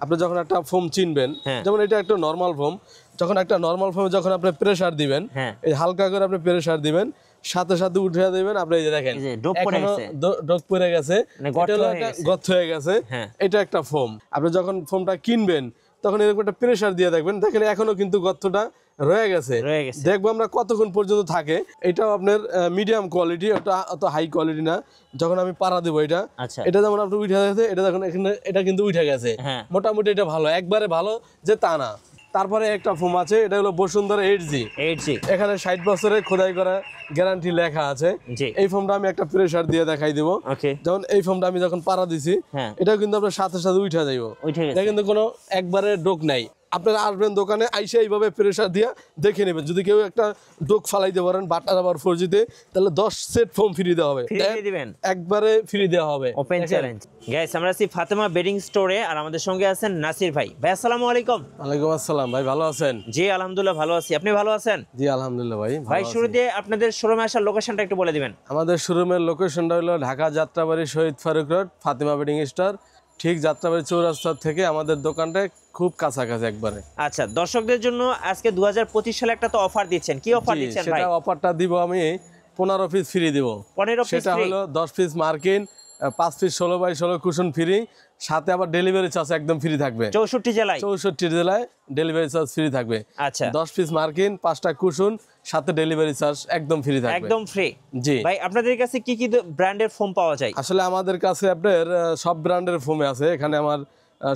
আপনি যখন একটা ফোম চিনবেন, যেমন এটা একটা নরমাল ফোম, যখন একটা নরমাল ফোমে যখন আপনি প্রেসার দিবেন, এই হালকা করে আপনি প্রেসার দিবেন, সাথে সাথে উঠে দিবেন, আপনি এই যে দেখেন এখনো ডগ পড়ে গেছে, এটা হলো একটা গর্ত হয়ে গেছে, এটা একটা ফোম। আপনি যখন ফোমটা কিনবেন তখন এরকম একটা প্রেসার দিয়ে দেখবেন, দেখেন এখনো কিন্তু গর্তটা রয়ে গেছে। দেখবো আমরা কতক্ষণ পর্যন্ত থাকে। এটাও আপনার মিডিয়াম কোয়ালিটি, ওটা অত হাই কোয়ালিটি না। যখন আমি পাড়া দেবো এটা যেমন আপনি উঠে গেছে, এটা দেখুন এখানে এটা কিন্তু উঠে গেছে, মোটামুটি এটা ভালো, একবারে ভালো যে তা না। তারপরে একটা ফোম আছে, এটা হলো বসুন্ধরা 8G। এখানে 60 বছরের খোদাই করা গ্যারান্টি লেখা আছে। এই ফোমটা আমি একটা প্রেসার দিয়ে দেখাই দিব। যেমন এই ফোমটা আমি যখন পাড়া দিছি, এটা কিন্তু আপনার সাথে সাথে উঠে যাইব, এটা কিন্তু কোনো একবারে ডোক নাই। আপনারা আসবেন দোকানে, আইসা এইভাবে প্রেসার দিয়ে দেখে নেবেন। যদি কেউ একটা ডোক ফালাইতে পারেন বাটার আবার 4G-তে, তাহলে 10 সেট ফোম ফ্রি দেওয়া হবে, একবারে ফ্রি দেওয়া হবে। Open challenge. গাইস, আমরা আছি ফাতেমা বেডিং স্টোরে, আর আমাদের সঙ্গে আছেন নাসির ভাই। ভাই আসসালামু আলাইকুম। ওয়ালাইকুম আসসালাম। ভাই ভালো আছেন? জি আলহামদুলিল্লাহ ভালো আছি, আপনি ভালো আছেন? জি আলহামদুলিল্লাহ ভাই। ভাই শুরুতে আপনাদের শোরুমে আসার লোকেশনটা একটু বলে দিবেন। আমাদের শোরুমের লোকেশনটা হলো Dhaka Jatrabari Shahid Faruk road, Fatema bedding store, ঠিক যাত্রাবাড়ি চৌরাস্তা থেকে আমাদের দোকানটা খুব কাছাকাছি একবারে। আচ্ছা, দর্শকদের জন্য আজকে 2025 সালে একটা তো অফার দিচ্ছেন, কি অফার দিচ্ছেন ভাই? সেটা অফারটা দিব আমি 15 পিস ফ্রি দিব। 15 পিস? সেটা হলো 10 পিস মার্কিন, 5 পিস 16x16 কুশন ফ্রি, সাথে আবার ডেলিভারি চার্জ একদম ফ্রি থাকবে। 64 জেলায় ডেলিভারি চার্জ ফ্রি থাকবে। আচ্ছা, 10 পিস মার্কিন, 5টা কুশন, সাথে ডেলিভারি চার্জ একদম ফ্রি থাকবে। একদম ফ্রি। জি ভাই, আপনাদের কাছে কি কি ব্র্যান্ডের ফোম পাওয়া যায়? আসলে আমাদের কাছে আপনার সব ব্র্যান্ডের ফোম আছে। এখানে আমার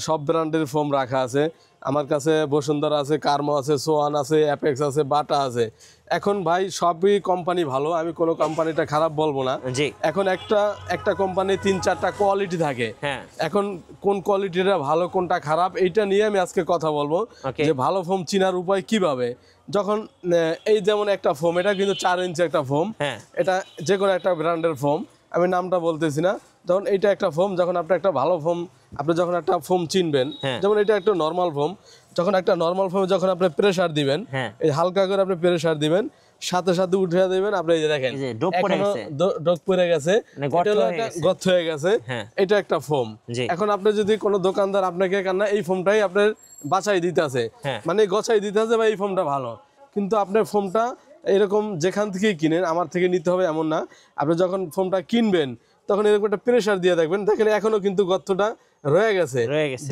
সব ব্র্যান্ডের ফোম রাখা আছে। আমার কাছে বসুন্ধরা আছে, কার্মো আছে, সোয়ান আছে, অ্যাপেক্স আছে, বাটা আছে। এখন ভাই সবই কোম্পানি ভালো, আমি কোনো কোম্পানিটা খারাপ বলবো না। এখন একটা কোম্পানি 3-4টা কোয়ালিটি থাকে। এখন কোন কোয়ালিটিটা ভালো কোনটা খারাপ এইটা নিয়ে আমি আজকে কথা বলবো, যে ভালো ফোম চিনার উপায় কিভাবে। যখন এই যেমন একটা ফোম, এটা কিন্তু 4 ইঞ্চি একটা ফোম, এটা যে কোনো একটা ব্র্যান্ডের ফোম, আমি নামটা বলতেছি না। যখন এইটা একটা ফোম, যখন আপনি একটা ভালো ফোম, আপনি যখন একটা ফোম চিনবেন, যেমন এটা একটা নরমাল ফোম, যখন একটা নরমাল ফোমে যখন আপনি প্রেসার দিবেন, এই হালকা করে আপনি প্রেসার দিবেন, সাথে সাথে উঠে দিবেন, আপনি এই যে দেখেন এখনো ডগ পড়ে গেছে, এটা হলো একটা গর্ত হয়ে গেছে, এটা একটা ফোম। এখন আপনি যদি কোনো দোকানদার আপনাকে কান্না এই ফোমটাই আপনার বাছাই দিতে আছে, মানে গছাই দিতে আছে বা এই ফোমটা ভালো, কিন্তু আপনার ফোমটা এরকম যেখান থেকে কিনেন আমার থেকে নিতে হবে এমন না। আপনি যখন ফোমটা কিনবেন তখন এরকম একটা প্রেসার দিয়ে দেখবেন, দেখেন এখনো কিন্তু গর্তটা রয়ে গেছে।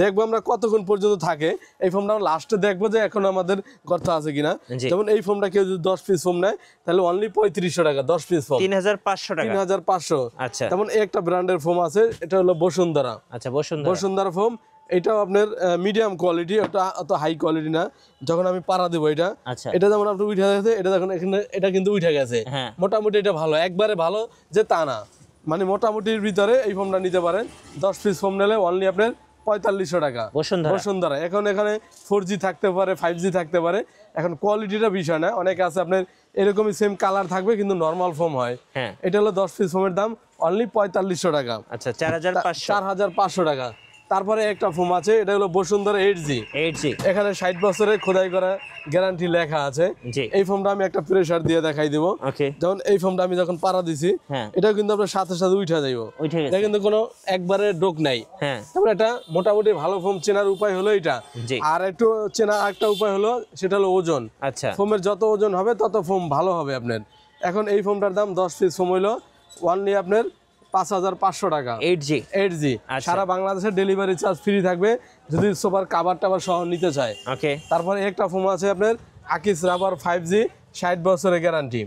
দেখবো আমরা কতক্ষণ পর্যন্ত থাকে। এই ফোমটা লাস্টে দেখবো যে এখনো আমাদের গর্ত আছে কিনা। যেমন এই ফোমটা কেউ যদি 10 পিস ফোম নেয় তাহলে অনলি 3500 টাকা, 10 পিস ফোম 3500 টাকা। 3500। আচ্ছা, যেমন একটা ব্র্যান্ডের ফোম আছে, এটা হলো বসুন্ধরা। আচ্ছা, বসুন্ধরা ফোম, এটাও আপনার মিডিয়াম কোয়ালিটি, ওটা অত হাই কোয়ালিটি না। যখন আমি পাড়া দেবো এটা যেমন আপনি উঠে গেছে, এটা দেখুন এখানে এটা কিন্তু উঠে গেছে, মোটামুটি এটা ভালো, একবারে ভালো যে তা না, মানে মোটামুটির ভিতরে এই ফোমটা নিতে পারেন। 10 পিস ফোম নিলে অনলি আপনার 4500 টাকা বসুন্ধরা। এখন এখানে 4G থাকতে পারে, 5G থাকতে পারে, এখন কোয়ালিটিটা বিষয় না। অনেকে আছে আপনার এরকমই সেম কালার থাকবে কিন্তু নরমাল ফোম হয়। এটা হলো 10 পিস ফোমের দাম অনলি 4500 টাকা। আচ্ছা, 4500 টাকা। তারপরে একটা ফোম আছে, এটা হলো বসুন্ধরা 8G। এখানে 60 বছরের খোদাই করা গ্যারান্টি লেখা আছে। এই ফোমটা আমি একটা প্রেসার দিয়ে দেখাই দিব। যেমন এই ফোমটা আমি যখন পাড়া দিছি, এটা কিন্তু আপনার সাথে সাথে উঠে যাইব, এটা কিন্তু কোনো একবারে ডোক নাই। তারপরে এটা মোটামুটি ভালো ফোম চেনার উপায় হলো এটা। আর একটু চেনা একটা উপায় হলো, সেটা হলো ওজন। ফোমের যত ওজন হবে তত ফোম ভালো হবে আপনার। এখন এই ফোমটার দাম 10 পিস ফোম হইলো অনলি আপনার 5500 টাকা। 8G সারা বাংলাদেশের ডেলিভারি চার্জ ফ্রি থাকবে যদি সোফার কাভার টাভার সহ নিতে চায়। তারপরে একটা ফোম আছে আপনার আকিস রাবার 5G, 60 বছরের গ্যারান্টি।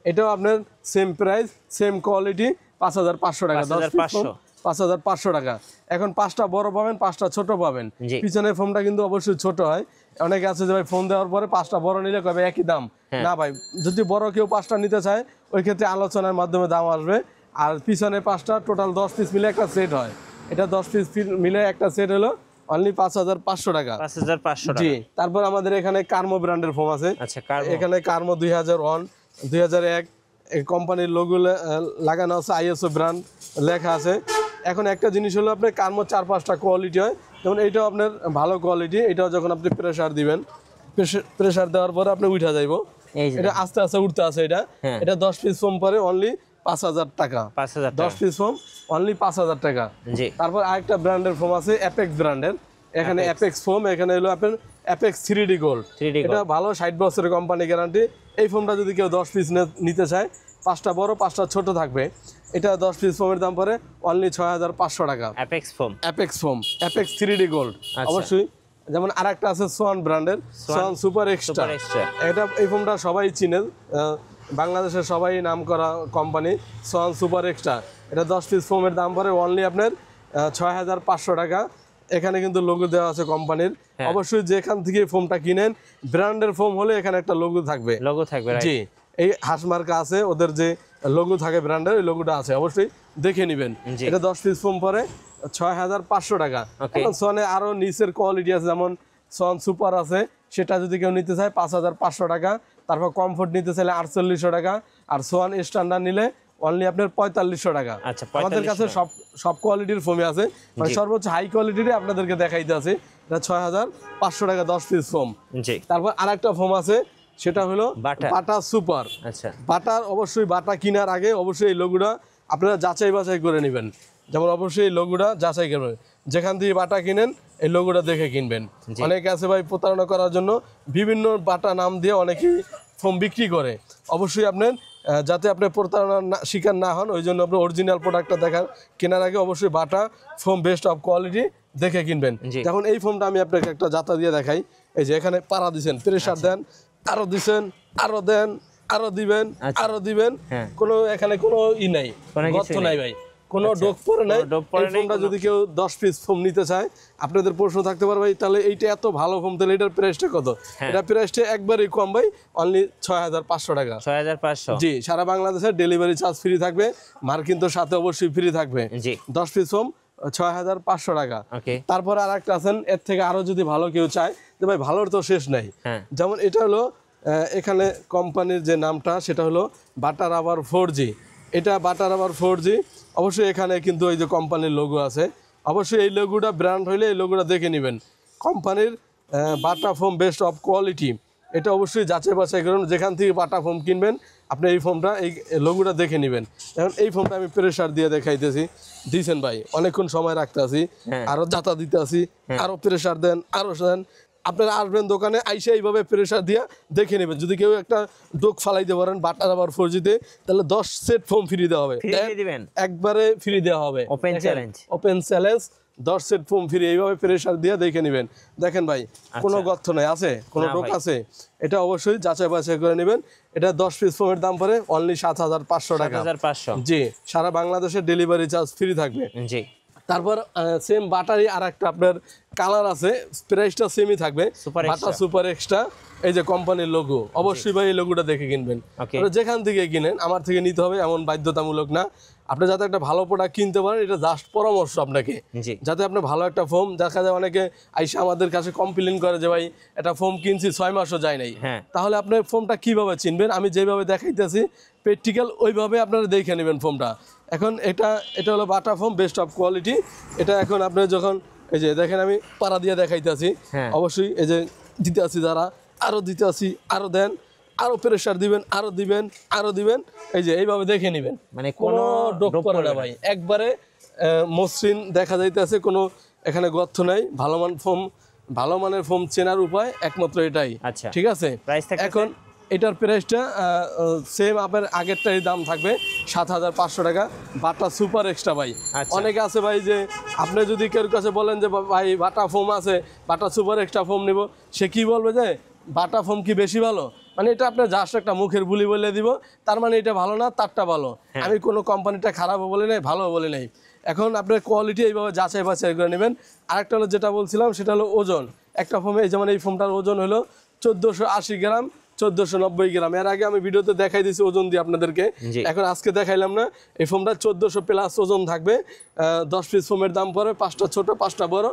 এটাও আপনার সেম প্রাইস, সেম কোয়ালিটি, 5500 টাকা। 5500 টাকা। এখন 5টা বড় পাবেন, 5টা ছোট পাবেন। পিছনের ফোমটা কিন্তু অবশ্যই ছোট হয়। অনেকে আছে যে ভাই ফোন দেওয়ার পরে 5টা বড় নিলে কবে একই দাম, না ভাই, যদি বড় কেউ 5টা নিতে চায় ওই ক্ষেত্রে আলোচনার মাধ্যমে দাম আসবে। আর পিছনে 5টা, টোটাল 10 পিস মিলে একটা সেট হয়। এটা 10 পিস মিলে একটা সেট হলো অনলি 5500 টাকা। 5500 টাকা। জি। তারপর আমাদের এখানে কার্মো ব্র্যান্ডের ফোম আছে। এখানে কার্মো 2001, 2001 এই কোম্পানির লোগো লাগানো আছে, ISO ব্র্যান্ড লেখা আছে। এখন একটা জিনিস হলো আপনার কার্মো 4-5টা কোয়ালিটি হয়, যেমন এইটাও আপনার ভালো কোয়ালিটি। এটাও যখন আপনি প্রেসার দিবেন, প্রেসার দেওয়ার পরে আপনি উঠা যাইব, এটা আস্তে আস্তে উঠতে আছে। এটা 10 পিস ফোম পরে অনলি 5000 টাকা। 10 পিস ফোম অনলি 5000 টাকা। তারপর আরেকটা ব্র্যান্ডের ফোম আছে, অ্যাপেক্স ব্র্যান্ডের। এখানে অ্যাপেক্স ফোম, এখানে হলো আপনার অ্যাপেক্স 3D গোল্ড। 3D এটা ভালো 60 বছরের কোম্পানি গ্যারান্টি। এই ফোমটা যদি কেউ 10 পিস নিতে চায়, 5টা বড় 5টা ছোট থাকবে, এটা 10 পিস ফোমের দাম পড়ে অনলি 6500 টাকা। Apex foam, apex foam, apex 3D gold. অবশ্যই যেমন আরেকটা আছে সোয়ান ব্র্যান্ডের, সোয়ান সুপার এক্সট্রা। এটা এই ফোমটা সবাই চিনে, বাংলাদেশের সবাই নাম করা কোম্পানি সোয়ান সুপার এক্সট্রা। এটা 10 পিস ফোমের দাম পড়ে অনলি আপনার 6500 টাকা। এখানে কিন্তু লোগো দেওয়া আছে কোম্পানির। অবশ্যই যেখান থেকে ফোমটা কিনেন, ব্র্যান্ডের ফোম হলে এখানে একটা লোগো থাকবে। জি, এই হাঁসমার্কা আছে, ওদের যে লোগো থাকে ব্র্যান্ডের, ওই লোগোটা আছে, অবশ্যই দেখে নেবেন। এটা 10 পিস ফোম পরে 6500 টাকা। সোয়ানে আরো নিচের কোয়ালিটি আছে, যেমন সোয়ান সুপার আছে, সেটা যদি কেউ নিতে চায় 5500 টাকা। তারপর কমফোর্ট নিতে চাইলে 4800 টাকা। আর সোয়ান স্ট্যান্ডার্ড নিলে অনলি আপনার 4500 টাকা। আমাদের কাছে সব কোয়ালিটির ফোমই আছে, মানে সর্বোচ্চ হাই কোয়ালিটির আপনাদেরকে দেখাইতে আছে। এটা 6500 টাকা 10 পিস ফোম। তারপর আরেকটা ফোম আছে, সেটা হলো বাটা সুপার। বাটার অবশ্যই বাটা কেনার আগে অবশ্যই এই লোগোটা আপনারা যাচাই বাছাই করে নেবেন। যেমন অবশ্যই এই লোগোটা যাচাই করবেন, যেখান থেকে বাটা কিনেন এই লোগোটা দেখে কিনবেন। অনেকে আছে ভাই প্রতারণা করার জন্য বিভিন্ন বাটা নাম দিয়ে অনেকেই ফোম বিক্রি করে। অবশ্যই আপনার যাতে আপনি প্রতারণা শিকার না হন, ওই জন্য আপনি অরিজিনাল প্রোডাক্টটা দেখার কেনার আগে অবশ্যই বাটা ফোম বেস্ট অফ কোয়ালিটি দেখে কিনবেন। এখন এই ফোমটা আমি আপনাকে একটা জাতা দিয়ে দেখাই। এই যে এখানে পাড়া দিচ্ছেন, প্রেসার দেন, আরো দিচ্ছেন, আরো দেন, আরো দিবেন, আরো দিবেন, কোনো এখানে কোনো নাই, গর্ত নাই ভাই, কোনো ডোক পরে নাই। এই ফোমটা যদি কেউ 10 পিস ফোম নিতে চায়, আপনাদের প্রশ্ন থাকতে পারে ভাই তাহলে এইটা এত ভালো ফোম, তাহলে এটার প্রাইসটা কত? এটা প্রাইসটা একবারই কম ভাই, অনলি 6500 টাকা। 6500। জি, সারা বাংলাদেশে ডেলিভারি চার্জ ফ্রি থাকবে, মার্কিন তো সাথে অবশ্যই ফ্রি থাকবে। 10 পিস ফোম 6500 টাকা। তারপরে আর একটা আছেন, এর থেকে আরো যদি ভালো কেউ চায়, তো ভাই ভালোর তো শেষ নাই। যেমন এটা হলো এখানে কোম্পানির যে নামটা, সেটা হলো বাটা রাবার 4G। এটা বাটা রাবার 4G। অবশ্যই এখানে কিন্তু ওই যে কোম্পানির লোগো আছে, অবশ্যই এই লোগোটা ব্র্যান্ড হইলে এই লোগোটা দেখে নেবেন। কোম্পানির বাটা ফোম বেস্ট অফ কোয়ালিটি, এটা অবশ্যই যাচাই বাছাই করুন। যেখান থেকে বাটা ফোম কিনবেন আপনি এই ফোমটা, এই লোগোটা দেখে নেবেন। এখন এই ফোমটা আমি প্রেসার দিয়ে দেখাইতেছি, দিয়েছেন ভাই, অনেকক্ষণ সময় রাখতে আসি, আরো জাতা দিতে আসি, আরো প্রেসার দেন, আরো দেন। আপনারা আসবেন দোকানে, আইসা এইভাবে প্রেসার দিয়ে দেখে নেবেন। যদি কেউ একটা ডোক ফালাইতে পারেন বাটা রাবার 4G-তে, তাহলে 10 সেট ফোম ফ্রি দেওয়া হবে, একবারে ফ্রি দেওয়া হবে। Open challenge, 10 set foam free. এইভাবে প্রেসার দিয়ে দেখে নেবেন। দেখেন ভাই, কোনো গর্ত নাই, আছে কোনো ডোক আছে, এটা অবশ্যই যাচাই বাছাই করে নেবেন। এটা 10 পিস ফোমের দাম পড়ে অনলি 7500 টাকা। জি, সারা বাংলাদেশে ডেলিভারি চার্জ ফ্রি থাকবে। তারপর সেম বাটারই আর একটা আপনার কালার আছে, প্রাইসটা সেমই থাকবে, বাটা সুপার এক্সট্রা। এই যে কোম্পানির লোগো, অবশ্যই ভাই এই লোগোটা দেখে কিনবেন। যেখান থেকে কিনেন, আমার থেকে নিতে হবে এমন বাধ্যতামূলক না। আপনি যাতে একটা ভালো প্রোডাক্ট কিনতে পারেন, এটা জাস্ট পরামর্শ আপনাকে, যাতে আপনি ভালো একটা ফোম। দেখা যায় অনেকে আইসা আমাদের কাছে কমপ্লেন করে যে ভাই একটা ফোম কিনছি 6 মাসও যায় নাই। তাহলে আপনি ফোমটা কিভাবে চিনবেন? আমি যেভাবে দেখাইতেছি প্র্যাকটিক্যাল, ওইভাবে আপনারা দেখে নেবেন ফোমটা। এখন এটা হলো বাটা ফোম বেস্ট অফ কোয়ালিটি। এটা এখন আপনি যখন এই যে দেখেন আমি পাড়া দিয়ে দেখাইতেছি, অবশ্যই এই যে দিতে আছি, যারা আরো দিতে আছি, আরো দেন, আরো প্রেসার দিবেন, আরো দিবেন, আরো দিবেন। এই যে এইভাবে দেখে নেবেন, মানে কোনো ডোক পড়ে না ভাই, একবারে মসৃণ দেখা যাইতেছে, কোনো এখানে গর্ত নাই। ভালো মানের ফোম চেনার উপায় একমাত্র এটাই। ঠিক আছে, এখন এটার প্রাইসটা সেম আপনার আগেরটাই দাম থাকবে 7500 টাকা। বাটা সুপার এক্সট্রা ভাই, অনেকে আছে ভাই যে আপনি যদি কেউ কাছে বলেন যে ভাই বাটা ফোম আছে, বাটা সুপার এক্সট্রা ফোম নিব, সে কি বলবে যে বাটা ফোম কি বেশি ভালো? মানে এটা আপনার জাস্ট একটা মুখের বুলি বলে দিব, তার মানে এটা ভালো না, তারটা ভালো। আমি কোনো কোম্পানিটা খারাপও বলি নাই, ভালো বলি নাই। এখন আপনার কোয়ালিটি এইভাবে যাচাই বাছাই করে নেবেন। আরেকটা হলো যেটা বলছিলাম, সেটা হলো ওজন। একটা ফোমে, যেমন এই ফোমটার ওজন হলো 1480 গ্রাম, 1490 গ্রাম। এর আগে আমি ভিডিওতে দেখাই দিয়েছি ওজন দিয়ে আপনাদেরকে, এখন আজকে দেখাইলাম না। এই ফোমটা 1400 প্লাস ওজন থাকবে। 10 পিস ফোমের দাম পড়ে 5টা ছোট 5টা বড়,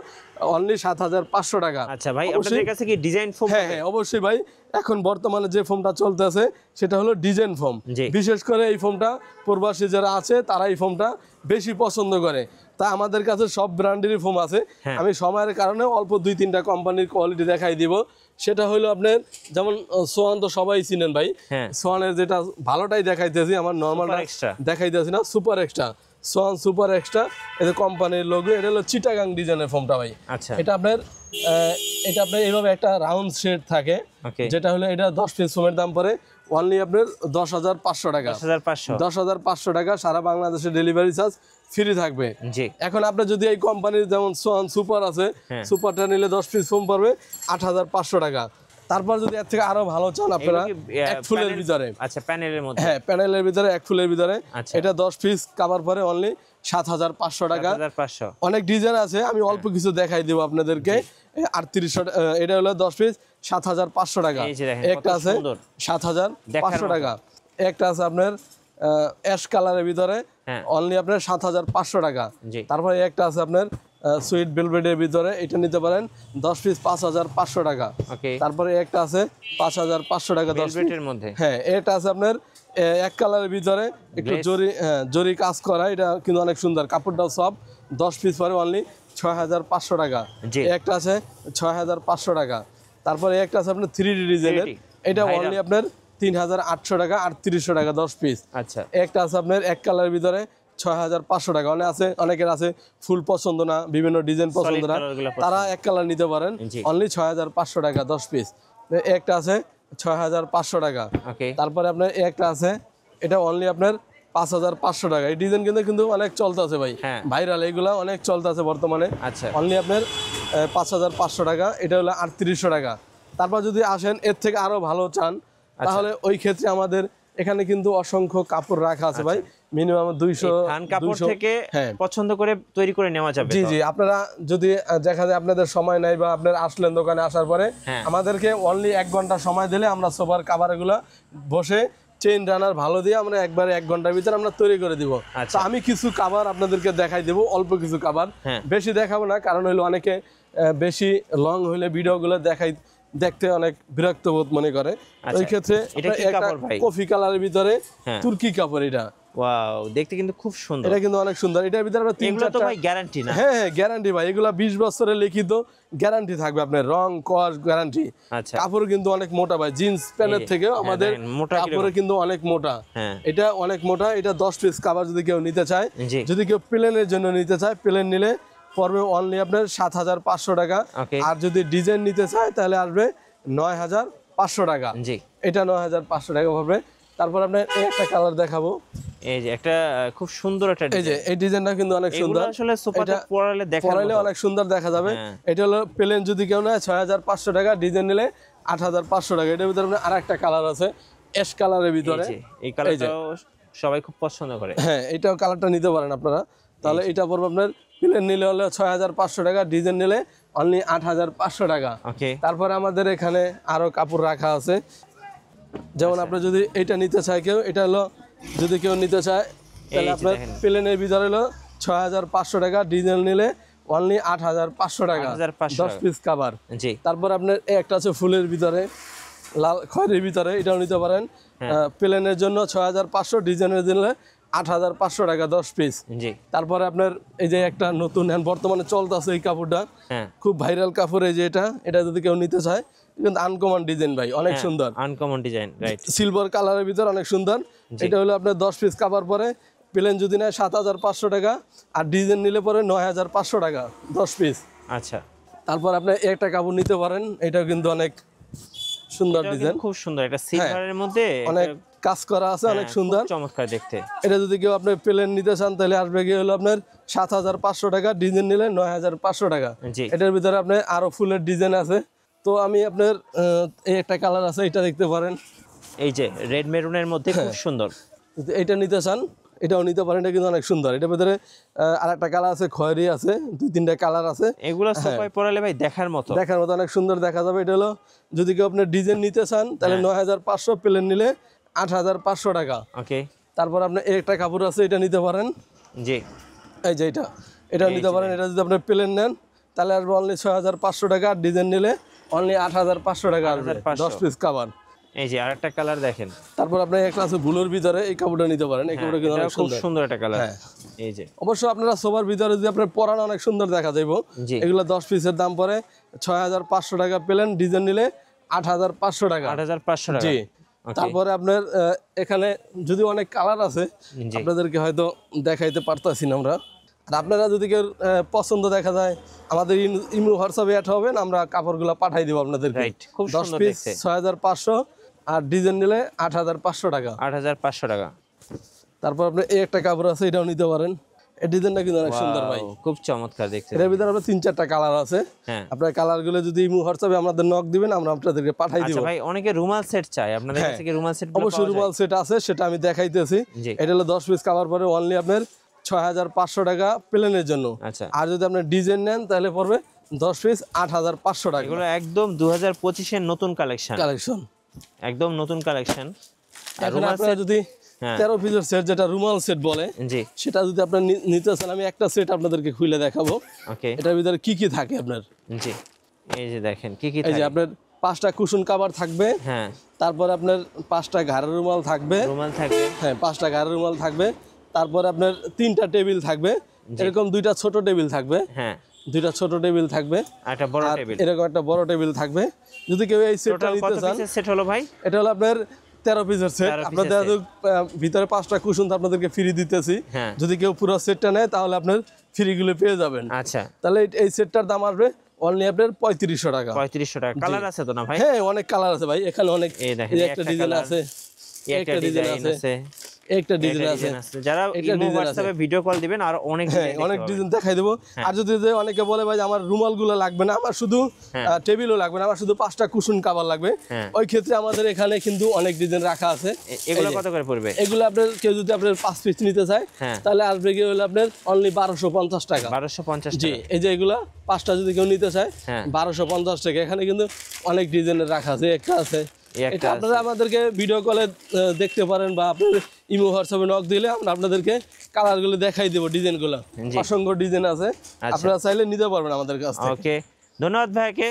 অনলি 7500 টাকা। আচ্ছা ভাই, আপনাদের কাছে কি ডিজাইন ফোম? হ্যাঁ, অবশ্যই ভাই। এখন বর্তমানে যে ফোমটা চলতেছে সেটা হলো ডিজাইন ফোম। বিশেষ করে এই ফোমটা প্রবাসী যারা আছে তারা এই ফোমটা বেশি পছন্দ করে। তা আমাদের কাছে সব ব্র্যান্ডেরই ফোম আছে। আমি সময়ের কারণে অল্প 2-3টা কোম্পানির কোয়ালিটি দেখাই দিব। সেটা হলো আপনার, যেমন সোয়ান তো সবাই চিনেন ভাই, সোয়ানের যেটা ভালোটাই দেখাইতেছি, আমার নর্মালটা দেখাইতেছি না। Super extra, Schwann super extra, এটা কোম্পানির লোগো। এটা হলো চিটাগাং ডিজাইনের ফোমটা ভাই। আচ্ছা, এটা আপনার এইভাবে একটা রাউন্ড শেড থাকে, ওকে, যেটা হলো এটা 10 পিস ফোমের দাম পড়ে অনলি আপনার 10,500 টাকা। 10,500, 10,500 টাকা, সারা বাংলাদেশে ডেলিভারি চার্জ ফ্রি থাকবে। জি। এখন আপনি যদি এই কোম্পানির যেমন সোয়ান সুপার আছে, হ্যাঁ। সুপারটা নিলে 10 পিস ফোম পড়বে 8,500 টাকা। তারপর যদি এর থেকে আরো ভালো চান আপনারা, এগুলো কি, এক ফুলের প্যানেল? ভিতরে, আচ্ছা, প্যানেলের মধ্যে, হ্যাঁ প্যানেলের ভিতরে, এক ফুলের ভিতরে, আচ্ছা। এটা 10 পিস কাভার পরে অনলি 7,500 টাকা। 7,500, অনেক ডিজাইন আছে, আমি অল্প কিছু দেখাই দেবো আপনাদেরকে। 3800, এটা হলো 10 পিস 7,500 টাকা। এই যে দেখেন, একটা কত আছে সুন্দর। 7,500 দেখার টাকা। একটা আছে আপনার অ্যাশ কালারের ভিতরে, হ্যাঁ, অনলি আপনার 7,500 টাকা। জি। তারপরে একটা আছে আপনার সুইট ভেলভেটের ভিতরে, এটা নিতে পারেন 10 পিস 5,500 টাকা। ওকে, তারপরে একটা আছে 5,500 টাকা 10 পিস। ভেলভেটের মধ্যে, হ্যাঁ, এটা আছে আপনার এক কালারের ভিতরে, একটু Dress? জরি কাজ করা, এটা কিন্তু অনেক সুন্দর, কাপড়টাও সব। 10 পিস পরে অনলি 6,500 টাকা। জি। একটা আছে 6,500 টাকা। তারপরে একটা আছে আপনার 3D ডিজাইনের, 3D, এটা viral। অনলি আপনার 3,800 টাকা, 3,800 টাকা 10 পিস। আচ্ছা, একটা আছে আপনার এক কালারের ভিতরে 6,500 টাকা। অনেকের আছে ফুল পছন্দ না, বিভিন্ন ডিজাইন পছন্দ না, color গুলা পছন্দ। তারা এক কালার নিতে পারেন, জি। অনলি 6,500 টাকা 10 পিস। একটা আছে 6,500 টাকা। ওকে, তারপরে আপনার একটা আছে, এটা অনলি আপনার 5,500 টাকা। এই ডিজাইন কিন্তু অনেক চলতে আছে ভাই, হ্যাঁ। ভাইরাল, এগুলা অনেক চলতে আছে বর্তমানে। আচ্ছা, অনলি আপনার 5,500 টাকা। এটা হলো 3,800 টাকা। তারপর যদি আসেন এর থেকে আরো ভালো চান, তাহলে ওই ক্ষেত্রে আমাদের এখানে কিন্তু অসংখ্য কাপড় রাখা আছে ভাই, মিনিমাম 200 থান কাপড় 200 থেকে হ্যাঁ। পছন্দ করে তৈরি করে নেওয়া যাবে। জি তো? জি, আপনারা যদি দেখা যায় আপনাদের সময় নাই, বা আপনার আসলেন দোকানে আসার পরে, হ্যাঁ। আমাদেরকে অনলি 1 ঘন্টা সময় দিলে আমরা সোফার কাভারগুলো বসে চেইন রানার ভালো দিয়ে আমরা একবারে 1 ঘন্টার ভিতরে আমরা তৈরি করে দিব। আচ্ছা। তো আমি কিছু কাভার আপনাদেরকে দেখাই দেবো, অল্প কিছু কাভার, হ্যাঁ। বেশি দেখাবো না, কারণ হলো অনেকে বেশি লং হলে ভিডিওগুলো দেখতে অনেক বিরক্ত বোধ মনে করে। আচ্ছা। ওই ক্ষেত্রে এটা কি একটা কাপড় ভাই? কফি কালারের ভিতরে হ্যাঁ। তুর্কি কাপড়, এটা ওয়াও, দেখতে কিন্তু খুব সুন্দর। এটা কিন্তু অনেক সুন্দর। এটার ভিতরে আমরা 3 এগুলো তো 4টা, ভাই গ্যারান্টি না? হ্যাঁ হ্যাঁ গ্যারান্টি ভাই, এগুলা 20 বছরের লিখিত গ্যারান্টি থাকবে, আপনার রং কস গ্যারান্টি। আচ্ছা, কাপড় কিন্তু অনেক মোটা ভাই, জিন্স প্যান্টের থেকে আমাদের দেখেন, মোটা কাপড়ে কিরকম? কিন্তু অনেক মোটা। হ্যাঁ, এটা অনেক মোটা। এটা 10 পিস কাভার যদি কেউ নিতে চায়, জি। যদি কেউ প্লেনের জন্য নিতে চায়, প্লেন নিলে পড়বে অনলি আপনার 7,500 টাকা। ওকে, আর যদি ডিজাইন নিতে চায় তাহলে আসবে 9,500 টাকা। জি। এটা 9,500 টাকা পড়বে। তারপর আপনার এই একটা কালার দেখাবো, এই যে একটা খুব সুন্দর একটা এই যে এই ডিজাইনটা কিন্তু অনেক এগুলো সুন্দর, আসলে সোফাতে এটা পরালে দেখার পরাইলে মতো। অনেক সুন্দর দেখা যাবে। হ্যাঁ। এটা হলো প্লেন যদি কেউ নেয় 6,500 টাকা, ডিজাইন নিলে 8,500 টাকা। এটার ভিতরে আপনার আরেকটা কালার আছে অ্যাশ কালারের ভিতরে, এই যে, এই কালারটাও সবাই খুব পছন্দ করে। হ্যাঁ এটাও কালারটা নিতে পারেন আপনারা। তাহলে এটা পড়বে আপনার প্লেন নিলে হলো 6,500 টাকা, ডিজাইন নিলে অনলি 8,500 টাকা। ওকে, তারপরে আমাদের এখানে আরো কাপড় রাখা আছে, যেমন আপনি যদি এটা নিতে চায় কেউ, এটা হলো যদি কেউ নিতে চায় তাহলে যে আপনার দেখেন। প্লেনের ভিতরে হলো 6,500 টাকা, ডিজাইন নিলে অনলি 8,500 টাকা, 8,500 10 পিস কাভার। জি। তারপর আপনার একটা আছে ফুলের ভিতরে, লাল খয়েরির ভিতরে, এটাও নিতে পারেন। প্লেনের জন্য 6,500, ডিজাইনের দিলে 8,500 টাকা 10 পিস। জি। তারপরে আপনার এই যে একটা নতুন বর্তমানে চলতেছে এই কাপড়টা, হ্যাঁ, খুব ভাইরাল কাপড়, এই যে এটা যদি কেউ নিতে চায়, কিন্তু আনকমন ডিজাইন ভাই, অনেক সুন্দর, আনকমন ডিজাইন, রাইট। সিলভার কালারের ভিতর অনেক সুন্দর। এটা হলো আপনার 10 পিস কাভার পরে প্লেন যদি নেয় 7,500 টাকা, আর ডিজাইন নিলে পরে 9,500 টাকা 10 পিস। আচ্ছা, তারপর আপনি একটা কাপড় নিতে পারেন, এটাও কিন্তু অনেক সুন্দর এটাও ডিজাইন, কিন্তু খুব সুন্দর, এটা সিলভারের মধ্যে অনেক একটা, কাজ করা আছে, অনেক খুব সুন্দর। চমৎকার দেখতে। এটা যদি কেউ আপনি প্লেন নিতে চান তাহলে আসবে গিয়ে হলো আপনার 7,500 টাকা, ডিজাইন নিলে 9,500 টাকা। জি। এটার ভিতরে আপনার আরো ফুলের ডিজাইন আছে। তো আমি আপনার এই একটা কালার আছে, এটা দেখতে পারেন, এই যে রেড মেরুনের মধ্যে খুব সুন্দর। যদি এটা নিতে চান এটাও নিতে পারেন, এটা কিন্তু অনেক সুন্দর। এটার ভিতরে আরেকটা কালার আছে, খয়েরি আছে, 2-3টা কালার আছে। এগুলো সোফায় পরালে ভাই দেখার মতো, দেখার মতো অনেক সুন্দর দেখা যাবে। এটা হলো যদি কেউ আপনার ডিজাইন নিতে চান তাহলে 9,500, প্লেন নিলে 8,500 টাকা। ওকে, তারপর আপনার একটা কাপড় আছে, এটা নিতে পারেন, জি। এই যে এটা নিতে পারেন। এটা যদি আপনার প্লেন নেন তাহলে আসবে অনলি 6,500 টাকা, আর ডিজাইন নিলে অনলি 8,500 টাকা আসবে, 10 পিস কাভার। এই যে আরেকটা কালার দেখেন। তারপর আপনার একটা আছে ব্লুর ভিতরে, এই কাপড়টা নিতে পারেন, এই কাপড়টা কিন্তু অনেক খুব সুন্দর। সুন্দর একটা কালার। হ্যাঁ। এই যে অবশ্য আপনারা সোফার ভিতরে যদি আপনার পরানো অনেক সুন্দর দেখা যাইব। জি। এগুলো 10 পিসের দাম পড়ে 6,500 টাকা, প্লেন ডিজাইন নিলে 8,500 টাকা। 8,500 টাকা। জি। তারপরে আপনার এখানে যদি অনেক কালার আছে জি। আপনাদেরকে হয়তো দেখাইতে পারতাছি না আমরা। আর আপনারা যদি কেউ পছন্দ দেখা যায় আমাদের ইমো হোয়াটসঅ্যাপে অ্যাড হবেন, আমরা কাপড়গুলো পাঠাই দেবো আপনাদেরকে। রাইট, খুব 10 সুন্দর পিস দেখতে। 6500 আর ডিজাইন নিলে 8500 টাকা। 8500 টাকা। তারপর আপনার এই একটা কাপড় আছে, এটাও নিতে পারেন। এই ডিজাইনটা কিন্তু অনেক সুন্দর ভাই, Wow, খুব চমৎকার দেখতে। এর ভিতরে আপনার 3-4টা কালার আছে। হ্যাঁ। আপনার কালারগুলো যদি ইমো হোয়াটসঅ্যাপে আমাদের নক দিবেন, আমরা আপনাদেরকে পাঠাই দিব। আচ্ছা ভাই, অনেকে রুমাল সেট চায়, আপনাদের হ্যাঁ, কাছে কি রুমাল সেট অবশ্যই রুমাল সেট আছে, সেটা আমি দেখাইতেছি। জি। এটা হলো 10 পিস কাভার পরে অনলি আপনার 6500 টাকা প্লেনের জন্য। আচ্ছা, আর যদি আপনি ডিজাইন নেন তাহলে পড়বে 10 পিস 8500 টাকা। এগুলো একদম 2025 এর নতুন কালেকশন, কালেকশন একদম নতুন কালেকশন। আর এখন রুমাল আপনারা সেট, যদি হ্যাঁ 13 পিসের সেট, যেটা রুমাল সেট বলে, জি, সেটা যদি আপনার নিতে চান, আমি একটা সেট আপনাদেরকে খুলে দেখাবো। ওকে, এটার ভিতরে কি কি থাকে আপনার। জি, এই যে দেখেন কি কি এই যে থাকে। আপনার 5টা কুশন কভার থাকবে, হ্যাঁ, তারপর আপনার 5টা ঘাড়ের রুমাল থাকবে, রুমাল থাকবে, হ্যাঁ 5টা ঘাড়ের রুমাল থাকবে। তারপর আপনার 3টা টেবিল থাকবে, এরকম 2টা ছোট টেবিল থাকবে, হ্যাঁ 2টা ছোট টেবিল থাকবে, আর একটা বড় আর টেবিল। এরকম একটা বড় টেবিল থাকবে। যদি কেউ এই সেটটা টোটাল কত নিতে চান, পিসের সেট হলো ভাই? এটা হলো আপনার 13 পিসের সেট। 13 আপনাদের পিসের ভিতরে 5টা কুশন তো আপনাদেরকে ফ্রি দিতেছি। হ্যাঁ, যদি কেউ পুরো সেটটা নেয় তাহলে আপনার ফ্রিগুলো পেয়ে যাবেন। আচ্ছা, তাহলে এই সেটটার দাম আসবে অনলি আপনার 3500 টাকা। 3500 টাকা। কালার আছে তো না ভাই? হ্যাঁ, অনেক কালার আছে ভাই, এখানে অনেক। এই দেখেন, এই যে একটা একটা ডিজাইন colour, আছে, একটা ডিজাইন আছে, একটা ডিজাইন একটা আছে। ডিজাইন আছে। যারা একটা ইমো ডিজাইন হোয়াটসঅ্যাপে ভিডিও কল দিবেন আর অনেক হ্যাঁ, ডিজাইন অনেক ডিজাইন দেখাই দেবো। আর যদি অনেকে বলে ভাই আমার রুমালগুলো লাগবে না, আমার শুধু টেবিলও লাগবে না, আমার শুধু 5টা কুশন কভার লাগবে, হ্যাঁ। ওই ক্ষেত্রে আমাদের এখানে কিন্তু অনেক ডিজাইন রাখা আছে। এগুলো এই যে, কত করে পড়বে? এগুলো আপনার কেউ যদি আপনার 5 পিস নিতে চায়, হ্যাঁ, তাহলে আসবে কি হলো আপনার অনলি 1250 টাকা। 1250 জি, টাকা। এই যে এগুলা 5টা যদি কেউ নিতে চায়, হ্যাঁ, 1250 টাকা। এখানে কিন্তু অনেক ডিজাইনের রাখা আছে, একটা আছে। এই একটা এটা আপনারা আমাদেরকে ভিডিও কলে দেখতে পারেন, বা আপনার ইমো হোয়াটসঅ্যাপে নক দিলে আমরা আপনাদেরকে কালারগুলো দেখাই দেবো, ডিজাইনগুলো। জি। অসংখ্য ডিজাইন আছে, আচ্ছা। আপনারা চাইলে নিতে পারবেন আমাদের কাছ থেকে। ওকে, ধন্যবাদ ভাইকে।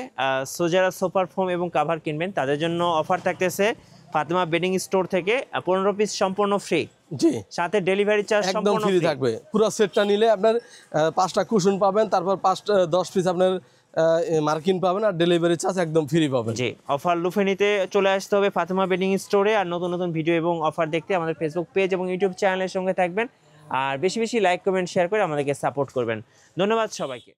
সো যারা সোফার ফোম এবং কাভার কিনবেন তাদের জন্য অফার থাকতেছে ফাতেমা বেডিং স্টোর থেকে 15 পিস সম্পূর্ণ ফ্রি, জি, সাথে ডেলিভারি চার্জ একদম সম্পূর্ণ ফ্রি ফ্রি থাকবে। পুরো সেটটা নিলে আপনার 5টা কুশন পাবেন, তারপর 10 পিস আপনার মার্কিন পাবেন, আর ডেলিভারি চার্জ একদম ফ্রি পাবেন। জি, অফার লুফে নিতে চলে আসতে হবে ফাতেমা বেডিং স্টোরে। আর নতুন নতুন ভিডিও এবং অফার দেখতে আমাদের ফেসবুক পেজ এবং ইউটিউব চ্যানেলের সঙ্গে থাকবেন। আর বেশি বেশি লাইক, কমেন্ট, শেয়ার করে আমাদেরকে সাপোর্ট করবেন। ধন্যবাদ সবাইকে।